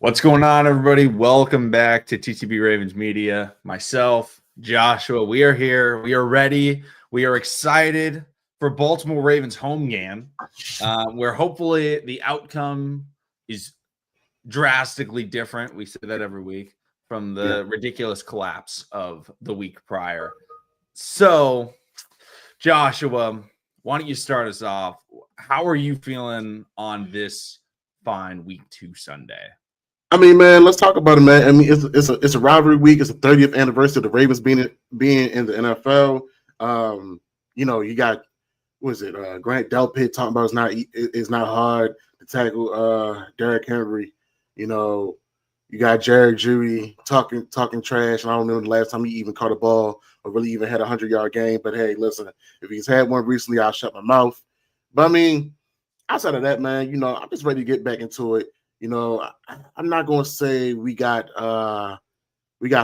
What's going on, everybody? Welcome back to TTB Ravens Media. Myself, Joshua, we are here. We are ready. We are excited for Baltimore Ravens home game, where hopefully the outcome is drastically different. We say that every week from the ridiculous collapse of the week prior. So, Joshua, why don't you start us off? How are you feeling on this fine week 2 Sunday? I mean, man, let's talk about it, man. I mean, it's a rivalry week. It's the 30th anniversary of the Ravens being in the NFL. You got Grant Delpit talking about it's not hard to tackle Derrick Henry. You got Jared Judy talking trash, and I don't remember the last time he even caught a ball or really even had a 100-yard game. But hey, listen, if he's had one recently, I'll shut my mouth. But I mean, outside of that, man, I'm just ready to get back into it. I'm not going to say we got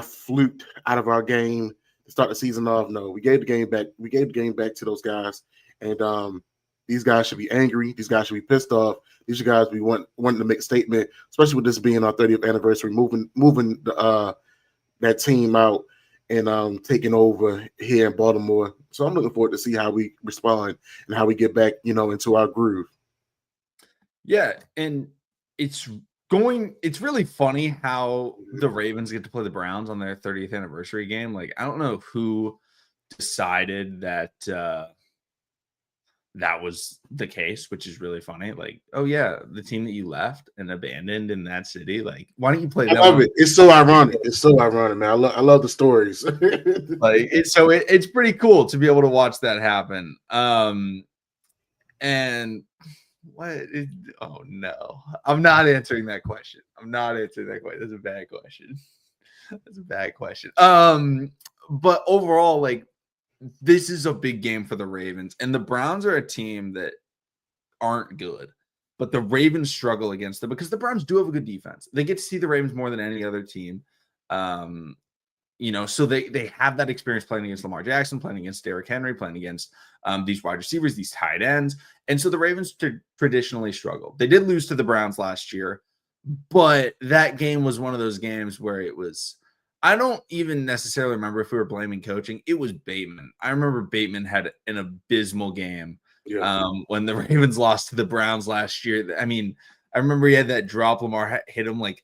fluked out of our game to start the season off. No, we gave the game back. We gave the game back to those guys, and these guys should be angry. These guys should be pissed off. These guys we wanting to make a statement, especially with this being our 30th anniversary, moving that team out and taking over here in Baltimore. So I'm looking forward to see how we respond and how we get back, into our groove. Yeah, and it's really funny how the Ravens get to play the Browns on their 30th anniversary game. Like, I don't know who decided that that was the case, which is really funny. Like, oh yeah, the team that you left and abandoned in that city. Like, why don't you play that? I love it. It's so ironic. It's so ironic, man. I love the stories. It's pretty cool to be able to watch that happen. And what? Oh no, I'm not answering that question. That's a bad question. That's a bad question. But overall, like, this is a big game for the Ravens, and the Browns are a team that aren't good, but the Ravens struggle against them because the Browns do have a good defense. They get to see the Ravens more than any other team. So they have that experience playing against Lamar Jackson, playing against Derrick Henry, playing against these wide receivers, these tight ends. And so the Ravens traditionally struggle. They did lose to the Browns last year, but that game was one of those games where it was, I don't even necessarily remember if we were blaming coaching. It was Bateman. I remember Bateman had an abysmal game when the Ravens lost to the Browns last year. I mean, I remember he had that drop. Lamar hit him like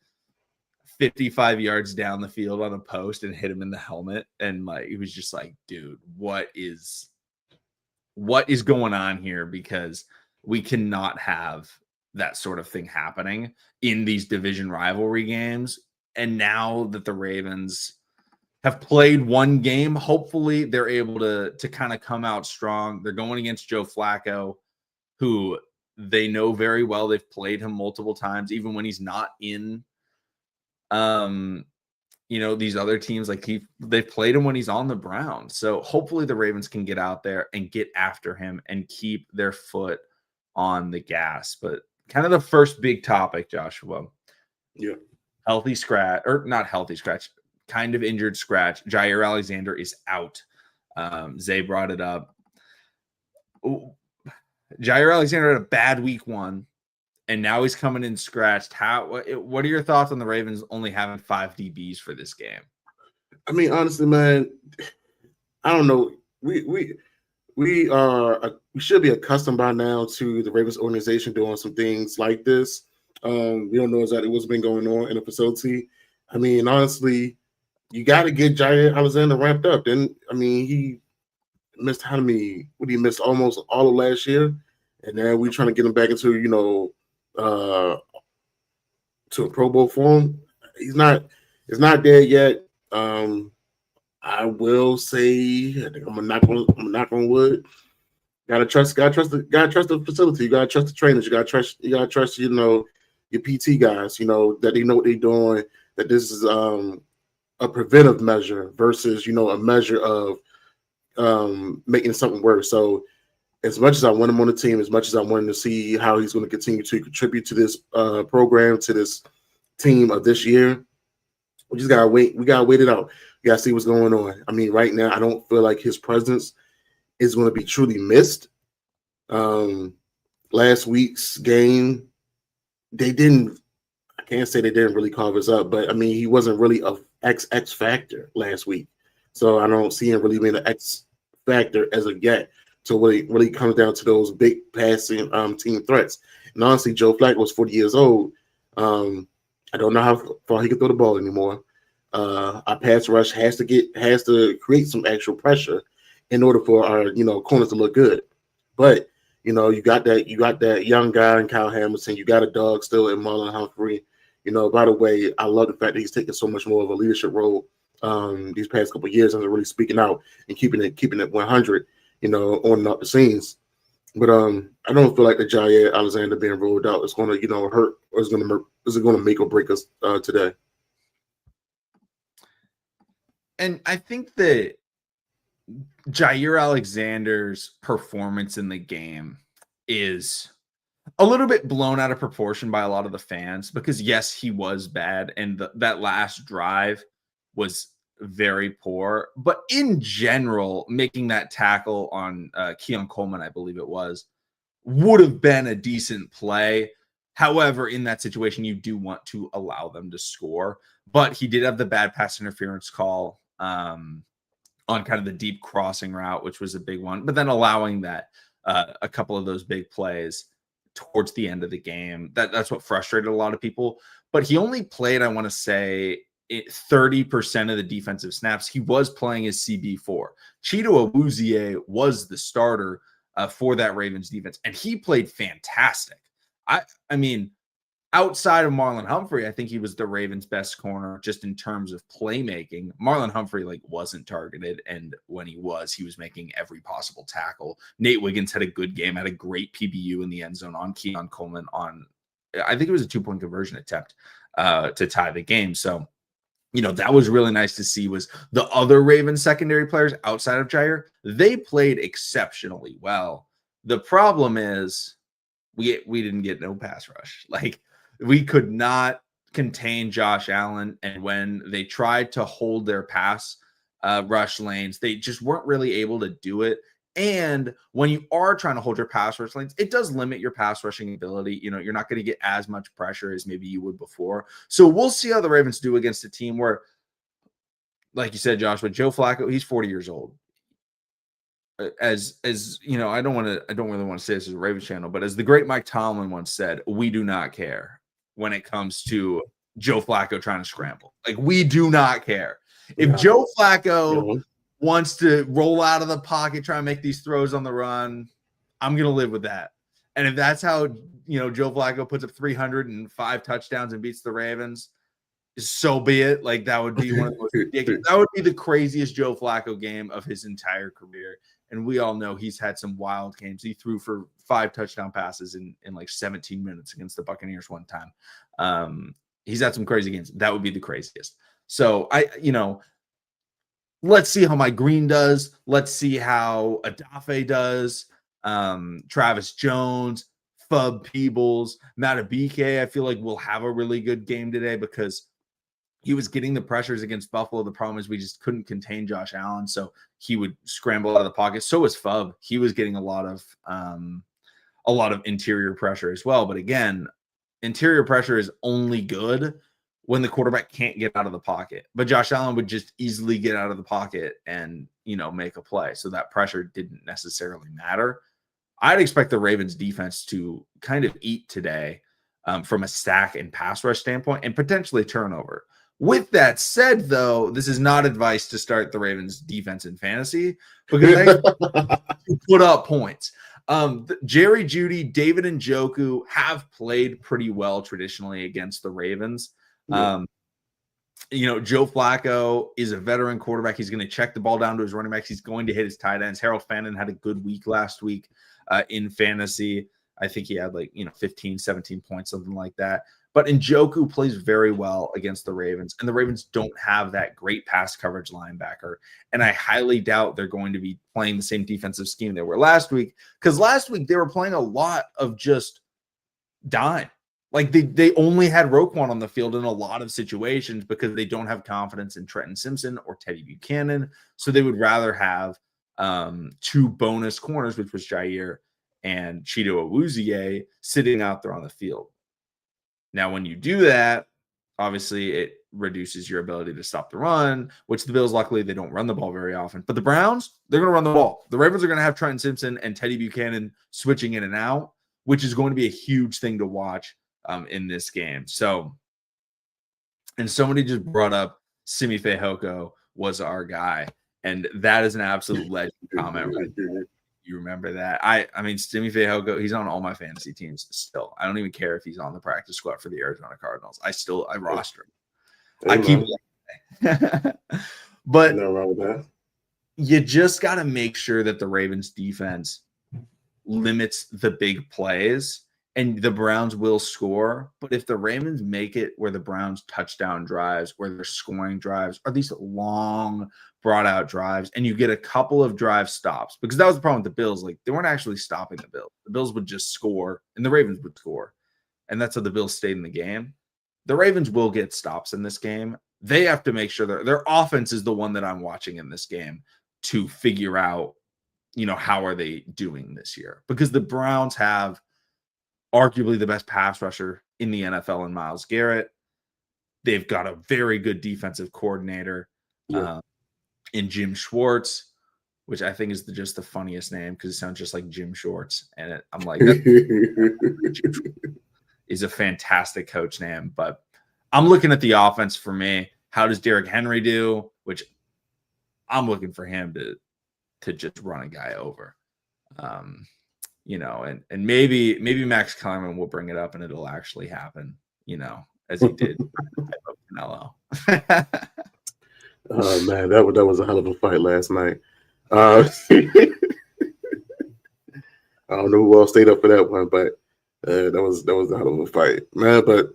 55 yards down the field on a post and hit him in the helmet. And like, it was just like, dude, what is going on here? Because we cannot have that sort of thing happening in these division rivalry games. And now that the Ravens have played one game, hopefully they're able to kind of come out strong. They're going against Joe Flacco, who they know very well. They've played him multiple times, even when he's not in these other teams. Like, they've played him when he's on the Browns. So hopefully the Ravens can get out there and get after him and keep their foot on the gas. But kind of the first big topic, Joshua. Yeah. Healthy scratch, or not healthy scratch, kind of injured scratch. Jair Alexander is out. Zay brought it up. Jair Alexander had a bad week 1. And now he's coming in scratched. What are your thoughts on the Ravens only having 5 DBs for this game? I mean, honestly, man, I don't know. We should be accustomed by now to the Ravens organization doing some things like this. We don't know exactly what's been going on in the facility. I mean, honestly, you got to get Jair Alexander ramped up. Then, I mean, he missed he missed almost all of last year, and now we're trying to get him back into to a Pro Bowl form. It's not there yet. I will say, I think I'm gonna knock on wood. Gotta trust the facility. You gotta trust the trainers. You gotta trust your PT guys. That they know what they're doing. That this is a preventive measure versus a measure of making something worse. So, as much as I want him on the team, as much as I want him to see how he's going to continue to contribute to this program, to this team of this year, we just gotta wait. We gotta wait it out. We gotta see what's going on. I mean, right now, I don't feel like his presence is going to be truly missed. Last week's game, they didn't. can't say they didn't really carve us up, but I mean, he wasn't really a X factor last week. So I don't see him really being an X factor as of yet. So when it really comes down to those big passing team threats. And honestly, Joe Flacco was 40 years old. I don't know how far he can throw the ball anymore. Our pass rush has to create some actual pressure in order for our corners to look good. But you got that young guy in Kyle Hamilton. You got a dog still in Marlon Humphrey. By the way, I love the fact that he's taking so much more of a leadership role these past couple of years and really speaking out and keeping it 100, on and off the scenes. But I don't feel like the Jair Alexander being ruled out is going to hurt or is it going to make or break us today. And I think that Jair Alexander's performance in the game is a little bit blown out of proportion by a lot of the fans because, yes, he was bad. And that last drive was very poor. But in general, making that tackle on Keon Coleman, I believe it was, would have been a decent play. However, in that situation, you do want to allow them to score. But he did have the bad pass interference call on kind of the deep crossing route, which was a big one. But then allowing that a couple of those big plays towards the end of the game, that's what frustrated a lot of people. But he only played, I want to say, 30% of the defensive snaps. He was playing as CB4. Chido Awuzie was the starter for that Ravens defense, and he played fantastic. I mean, outside of Marlon Humphrey, I think he was the Ravens' best corner just in terms of playmaking. Marlon Humphrey wasn't targeted, and when he was making every possible tackle. Nate Wiggins had a good game, had a great PBU in the end zone on Keon Coleman on, I think it was a 2-point conversion attempt to tie the game. So, that was really nice to see. Was the other Ravens secondary players outside of Jair, they played exceptionally well. The problem is we didn't get no pass rush. We could not contain Josh Allen, and when they tried to hold their pass rush lanes, they just weren't really able to do it. And when you are trying to hold your pass rush lanes, it does limit your pass rushing ability. You're not going to get as much pressure as maybe you would before. So we'll see how the Ravens do against a team where, like you said, Josh, with Joe Flacco, he's 40 years old. As I don't really want to say this as a Ravens channel, but as the great Mike Tomlin once said, we do not care when it comes to Joe Flacco trying to scramble. We do not care. If Joe Flacco wants to roll out of the pocket, try and make these throws on the run, I'm going to live with that. And if that's how, Joe Flacco puts up 305 touchdowns and beats the Ravens, so be it. That would be one of the most ridiculous. That would be the craziest Joe Flacco game of his entire career. And we all know he's had some wild games. He threw for 5 touchdown passes in 17 minutes against the Buccaneers one time. He's had some crazy games. That would be the craziest. So let's see how Mike Green does. Let's see how Adafe does. Travis Jones, Fub Peebles, Matabike. I feel like we'll have a really good game today because he was getting the pressures against Buffalo. The problem is we just couldn't contain Josh Allen, so he would scramble out of the pocket. So was Fub. He was getting a lot of interior pressure as well. But again, interior pressure is only good when the quarterback can't get out of the pocket. But Josh Allen would just easily get out of the pocket and make a play. So that pressure didn't necessarily matter. I'd expect the Ravens defense to kind of eat today from a sack and pass rush standpoint and potentially turnover. With that said, though, this is not advice to start the Ravens defense in fantasy because they put up points. Jerry Jeudy, David Njoku have played pretty well traditionally against the Ravens. Yeah. Joe Flacco is a veteran quarterback. He's going to check the ball down to his running backs. He's going to hit his tight ends. Harold Fannin had a good week last week in fantasy. I think he had 15, 17 points, something like that. But Njoku plays very well against the Ravens, and the Ravens don't have that great pass coverage linebacker. And I highly doubt they're going to be playing the same defensive scheme they were last week, because last week they were playing a lot of just dime. They only had Roquan on the field in a lot of situations because they don't have confidence in Trenton Simpson or Teddy Buchanan. So they would rather have 2 bonus corners, which was Jair and Chido Awuzie, sitting out there on the field. Now, when you do that, obviously it reduces your ability to stop the run, which the Bills, luckily, they don't run the ball very often. But the Browns, they're going to run the ball. The Ravens are going to have Trenton Simpson and Teddy Buchanan switching in and out, which is going to be a huge thing to watch in this game. So, and somebody just brought up Simi Fehoko was our guy. And that is an absolute legend comment right there. You remember that? I mean, Simi Fehoko, he's on all my fantasy teams still. I don't even care if he's on the practice squad for the Arizona Cardinals. I roster him. I keep but no wrong with that. You just got to make sure that the Ravens defense limits the big plays, and the Browns will score. But if the Ravens make it where the Browns touchdown drives, where they're scoring drives, are these long brought out drives, and you get a couple of drive stops, because that was the problem with the Bills. Like, they weren't actually stopping the Bills. The Bills would just score and the Ravens would score. And that's how the Bills stayed in the game. The Ravens will get stops in this game. They have to make sure their offense is the one that I'm watching in this game to figure out, how are they doing this year? Because the Browns have arguably the best pass rusher in the NFL in Myles Garrett. They've got a very good defensive coordinator in Jim Schwartz, which I think is just the funniest name because it sounds just like Jim Shorts. And I'm like, is a fantastic coach name. But I'm looking at the offense for me. How does Derrick Henry do? Which I'm looking for him to just run a guy over. And maybe Max Kellerman will bring it up and it'll actually happen, as he did Canelo. Oh man, that was a hell of a fight last night. I don't know who else stayed up for that one, but that was a hell of a fight, man. But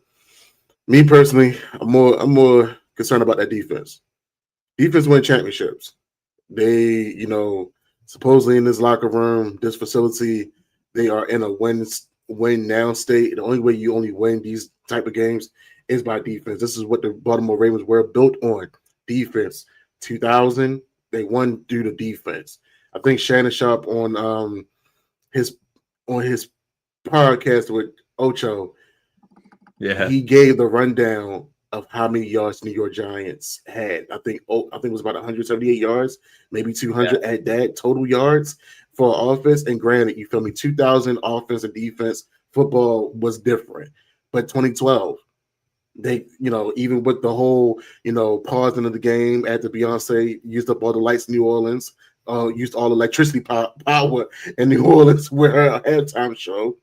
me personally, I'm more concerned about that defense. Defense win championships. They, supposedly in this locker room, this facility, they are in a win now state. The only way you only win these type of games is by defense. This is what the Baltimore Ravens were built on. Defense. 2000, they won due to defense. I think Shannon Sharp on his podcast with Ocho, he gave the rundown of how many yards New York Giants had. I think it was about 178 yards, maybe 200 at that total yards for offense. And granted, you feel me, 2000 offense and defense football was different, but 2012. They, even with the whole, pausing of the game after Beyonce used up all the lights in New Orleans, used all electricity power in New Orleans with her halftime show,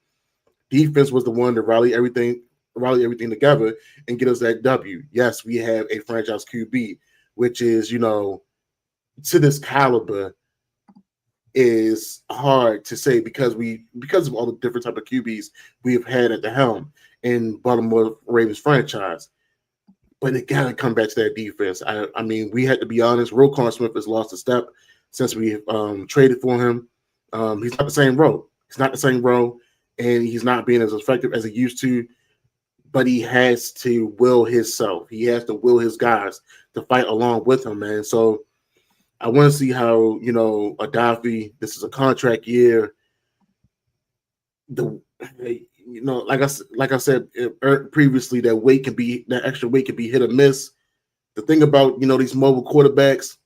defense was the one to rally everything together and get us that W. Yes, we have a franchise QB, which is, to this caliber is hard to say because of all the different type of QBs we have had at the helm in Baltimore Ravens franchise. But it got to come back to that defense. I mean, we had to be honest. Roquan Smith has lost a step since we traded for him. He's not the same role. And he's not being as effective as he used to. But he has to will himself. He has to will his guys to fight along with him, man. So I want to see how, Adafi, this is a contract year. Like I said previously, that extra weight can be hit or miss. The thing about, these mobile quarterbacks,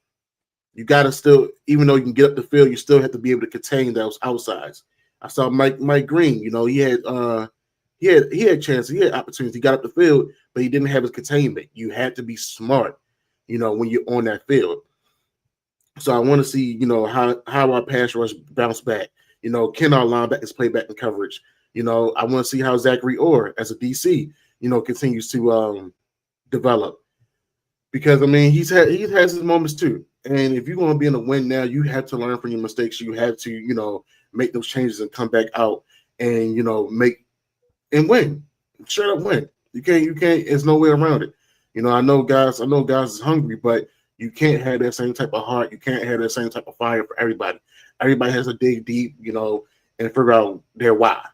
you got to still, even though you can get up the field, you still have to be able to contain those outsides. I saw Mike Green, he had chances, he had opportunities. He got up the field, but he didn't have his containment. You had to be smart, when you're on that field. So I want to see, how our pass rush bounce back. Can our linebackers play back in coverage? I want to see how Zachary Orr as a DC, continues to develop. Because he has his moments too. And if you're going to be in a win now, you have to learn from your mistakes. You have to, make those changes and come back out and make and win. Straight up win. You can't. There's no way around it. I know guys is hungry, but you can't have that same type of heart. You can't have that same type of fire for everybody. Everybody has to dig deep, and figure out their why.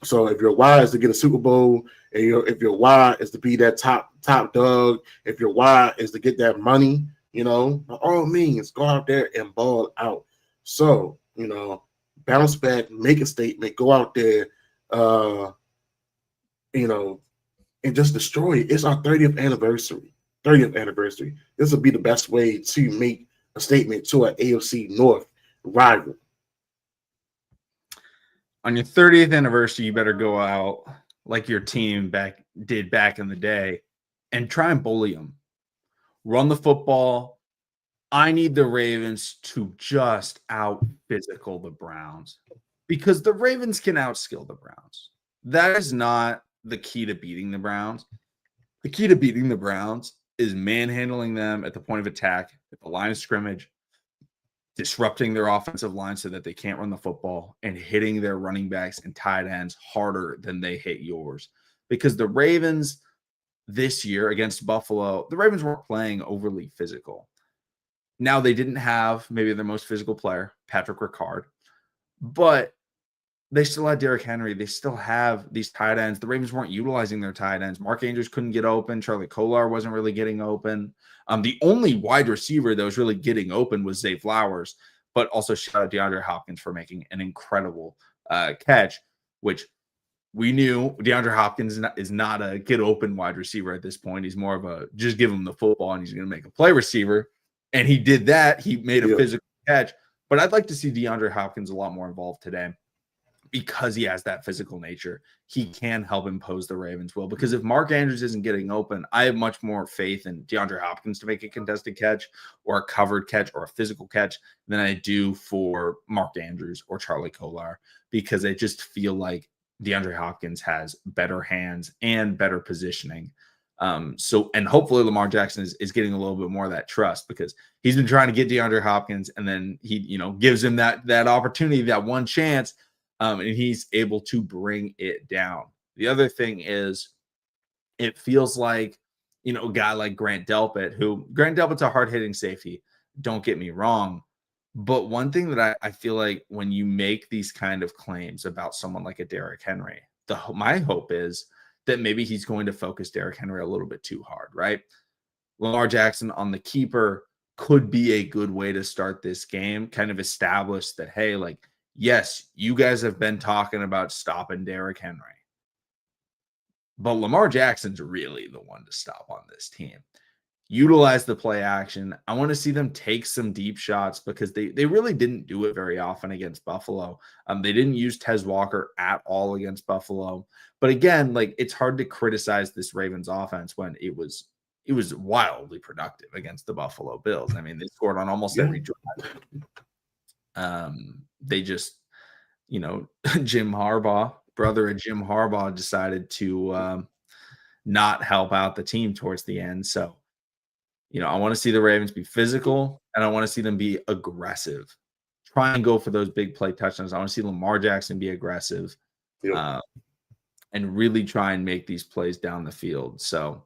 So if your why is to get a Super Bowl, and if your why is to be that top dog, if your why is to get that money, by all means, go out there and ball out. So, bounce back, make a statement, go out there, and just destroy it. It's our 30th anniversary. 30th anniversary. This will be the best way to make a statement to an AFC North rival. On your 30th anniversary, you better go out like your team did back in the day and try and bully them. Run the football. I need the Ravens to just out physical the Browns because the Ravens can outskill the Browns. That is not the key to beating the Browns. The key to beating the Browns is manhandling them at the point of attack, at the line of scrimmage, disrupting their offensive line so that they can't run the football, and hitting their running backs and tight ends harder than they hit yours. Because the Ravens this year against Buffalo, the Ravens weren't playing overly physical. Now, they didn't have maybe their most physical player, Patrick Ricard, but they still had Derrick Henry. They still have these tight ends. The Ravens weren't utilizing their tight ends. Mark Andrews couldn't get open. Charlie Kolar wasn't really getting open. The only wide receiver that was really getting open was Zay Flowers, but also shout out DeAndre Hopkins for making an incredible catch, which we knew DeAndre Hopkins is not a get open wide receiver at this point. He's more of a just give him the football and he's going to make a play receiver. And he did that. He made a physical catch. But I'd like to see DeAndre Hopkins a lot more involved today because he has that physical nature. He can help impose the Ravens will. Because if Mark Andrews isn't getting open, I have much more faith in DeAndre Hopkins to make a contested catch or a covered catch or a physical catch than I do for Mark Andrews or Charlie Kolar, because I just feel like DeAndre Hopkins has better hands and better positioning. And hopefully Lamar Jackson is getting a little bit more of that trust, because he's been trying to get DeAndre Hopkins, and then he, gives him that opportunity, that one chance, and he's able to bring it down. The other thing is, it feels like, a guy like Grant Delpit's a hard-hitting safety. Don't get me wrong. But one thing that I feel like when you make these kind of claims about someone like a Derrick Henry, my hope is that maybe he's going to focus Derrick Henry a little bit too hard, right? Lamar Jackson on the keeper could be a good way to start this game, kind of establish that, hey, yes, you guys have been talking about stopping Derrick Henry, but Lamar Jackson's really the one to stop on this team. Utilize the play action. I want to see them take some deep shots, because they really didn't do it very often against Buffalo. They didn't use Tez Walker at all against Buffalo. But again, it's hard to criticize this Ravens offense when it was wildly productive against the Buffalo Bills. I mean, they scored on almost every drive. They just, Jim Harbaugh, brother of Jim Harbaugh, decided to not help out the team towards the end. So, I want to see the Ravens be physical, and I want to see them be aggressive. Try and go for those big play touchdowns. I want to see Lamar Jackson be aggressive, and really try and make these plays down the field. So,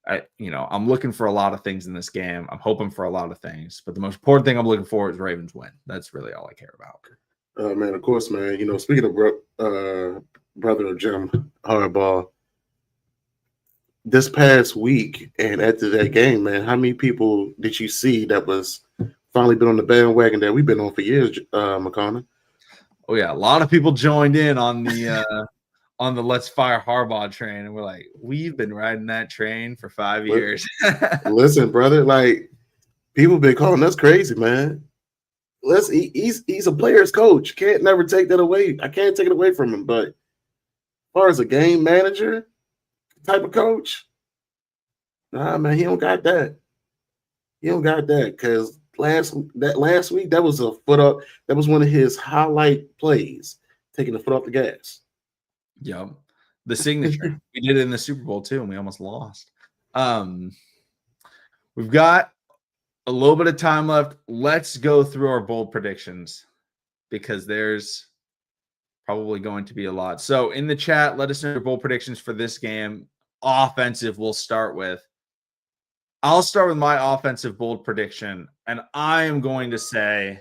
I'm looking for a lot of things in this game. I'm hoping for a lot of things, but the most important thing I'm looking for is Ravens win. That's really all I care about. Man, of course, man. Speaking of brother of Jim Harbaugh, this past week and after that game, man, how many people did you see that was finally been on the bandwagon that we've been on for years, McConnell? Oh yeah, a lot of people joined in on the on the Let's Fire Harbaugh train, and we're like, we've been riding that train for 5 years. Listen, brother, people been calling us crazy, man. He's a player's coach. Can't never take that away. I can't take it away from him. But as far as a game manager type of coach, nah, man, he don't got that. He don't got that, because last week that was a foot up. That was one of his highlight plays, taking the foot off the gas. Yep, the signature. We did it in the Super Bowl too, and we almost lost. We've got a little bit of time left. Let's go through our bold predictions, because there's probably going to be a lot. So in the chat, let us know your bold predictions for this game. Offensive, we'll start with. I'll start with my offensive bold prediction, and I am going to say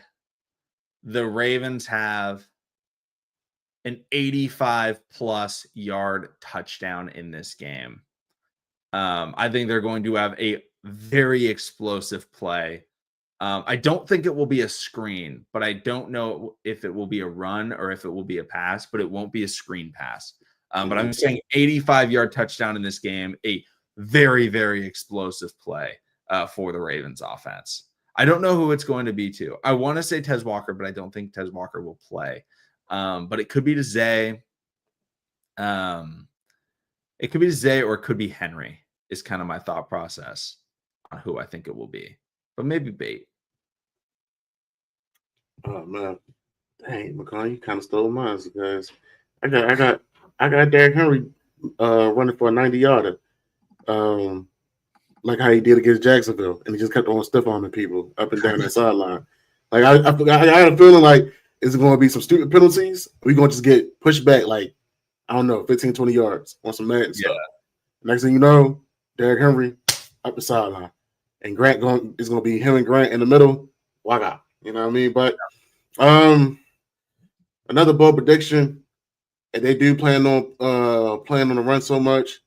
the Ravens have an 85-plus yard touchdown in this game. I think they're going to have a very explosive play. I don't think it will be a screen, but I don't know if it will be a run or if it will be a pass, but it won't be a screen pass. But I'm saying 85-yard touchdown in this game, a very, very explosive play for the Ravens offense. I don't know who it's going to be to. I want to say Tez Walker, but I don't think Tez Walker will play. But it could be to Zay. It could be to Zay or it could be Henry is kind of my thought process on who I think it will be. But maybe Bate. Oh man. Dang, McCoy, you kind of stole mine because I got Derrick Henry running for a 90-yarder. Like how he did against Jacksonville, and he just kept on stiff arming people up and down that sideline. Like I had a feeling like is it going to be some stupid penalties? We're going to just get pushed back like I don't know, 15, 20 yards on some Madden stuff. Next thing you know, Derrick Henry up the sideline, and Grant is going to be him and Grant in the middle. Waka, you know what I mean? But another bold prediction, and they do plan on the run so much.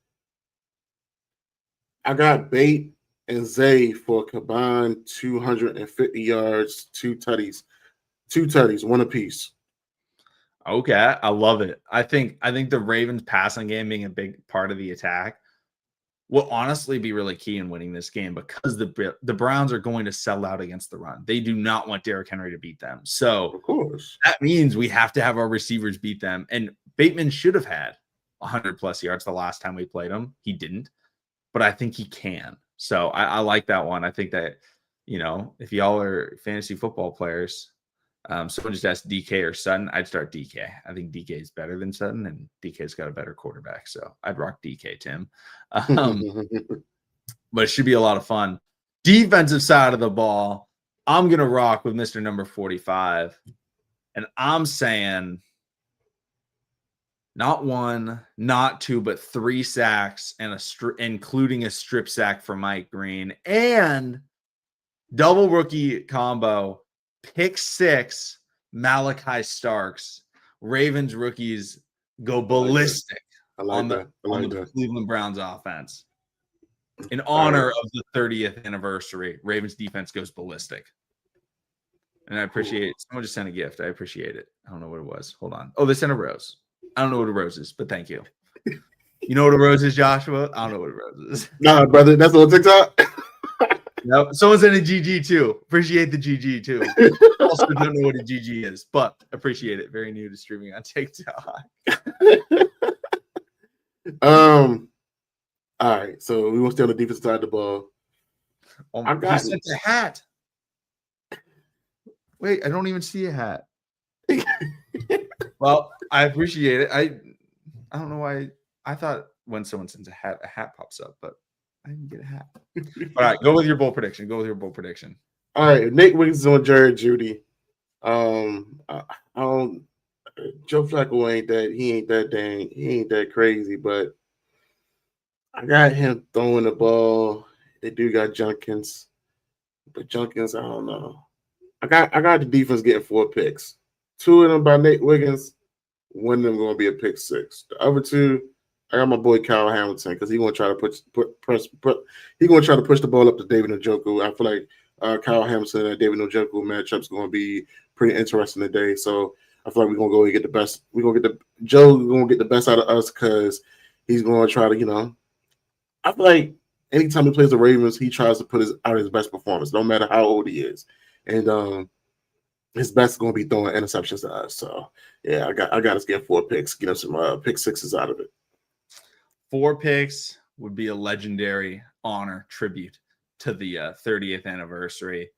I got Bate and Zay for a combined 250 yards, two tutties, one apiece. Okay, I love it. I think the Ravens passing game being a big part of the attack will honestly be really key in winning this game because the Browns are going to sell out against the run. They do not want Derrick Henry to beat them. So of course, that means we have to have our receivers beat them. And Bateman should have had 100+ yards the last time we played him. He didn't. But I think he can. So I like that one. I think that, if y'all are fantasy football players, someone just asked DK or Sutton, I'd start DK. I think DK is better than Sutton, and DK's got a better quarterback. So I'd rock DK, Tim. But it should be a lot of fun. Defensive side of the ball, I'm going to rock with Mr. Number 45. And I'm saying not one, not two, but 3 sacks and including a strip sack for Mike Green and double rookie combo, pick 6, Malachi Starks. Ravens rookies go ballistic on the Cleveland Browns offense. In honor of the 30th anniversary, Ravens defense goes ballistic. And I appreciate it. Someone just sent a gift. I appreciate it. I don't know what it was. Hold on. Oh, they sent a rose. I don't know what a rose is, but thank you. You know what a rose is, Joshua? I don't know what a rose is. Nah, brother, that's on TikTok. No, someone's in a GG too. Appreciate the GG too. Also don't know what a GG is, but appreciate it. Very new to streaming on TikTok. All right, so we want to stay on the defensive side of the ball. I got sent a hat. Wait, I don't even see a hat. Well, I appreciate it. I don't know why. I thought when someone sends a hat pops up, but I didn't get a hat. All right, go with your bold prediction. All right, Nate Wiggins is on Jared Judy. I don't. Joe Flacco ain't that crazy, but I got him throwing the ball. They do got Junkins, but Junkins, I don't know. I got the defense getting 4 picks. 2 of them by Nate Wiggins. One of them going to be a pick 6. The other 2, I got my boy Kyle Hamilton because he's going to try to push the ball up to David Njoku. I feel like Kyle Hamilton and David Njoku matchup is going to be pretty interesting today. So I feel like we're going to go and get the best. Joe's going to get the best out of us because he's going to try to, I feel like anytime he plays the Ravens, he tries to put his best performance, no matter how old he is. And his best is going to be throwing interceptions to us. So yeah, I got us getting 4 picks, get us some pick 6s out of it. 4 picks would be a legendary honor tribute to the 30th anniversary.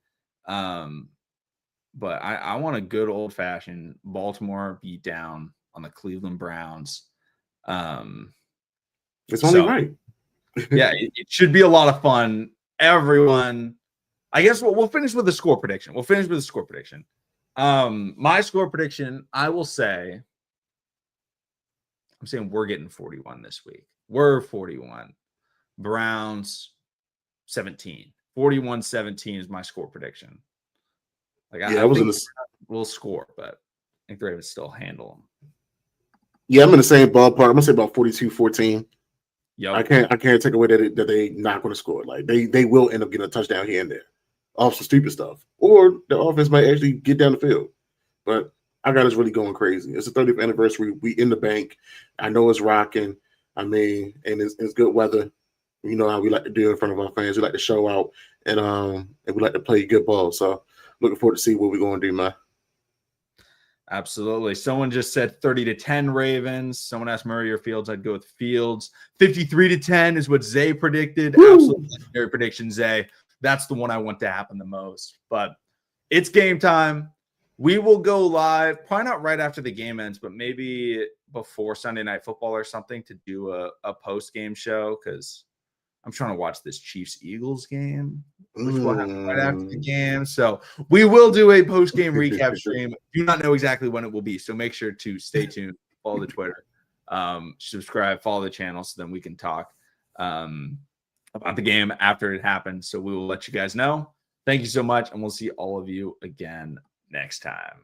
But I want a good old fashioned Baltimore beat down on the Cleveland Browns. It's only right. Yeah, it should be a lot of fun. Everyone, I guess we'll finish with the score prediction. My score prediction, I will say, I'm saying we're getting 41 this week. We're 41. Browns 17. 41-17 is my score prediction. Like I think we'll score, but I think the Ravens still handle them. Yeah, I'm in the same ballpark. I'm gonna say about 42-14. Yep. I can't take away that they not going to score. Like they will end up getting a touchdown here and there off some stupid stuff, or the offense might actually get down the field. But I got us really going crazy. It's the 30th anniversary. We in the bank. I know it's rocking. I mean, and it's good weather. You know how we like to do in front of our fans. We like to show out, and we like to play good ball. So looking forward to see what we're going to do, man. Absolutely. Someone just said 30-10 Ravens. Someone asked Murray or Fields. I'd go with Fields. 53-10 is what Zay predicted. Woo! Absolutely legendary prediction, Zay. That's the one I want to happen the most. But it's game time. We will go live, probably not right after the game ends, but maybe before Sunday Night Football or something to do a post-game show because I'm trying to watch this Chiefs-Eagles game, which will happen right after the game. So we will do a post-game recap stream. Do not know exactly when it will be, so make sure to stay tuned, follow the Twitter, subscribe, follow the channel so then we can talk about the game after it happens. So we will let you guys know. Thank you so much, and we'll see all of you again next time.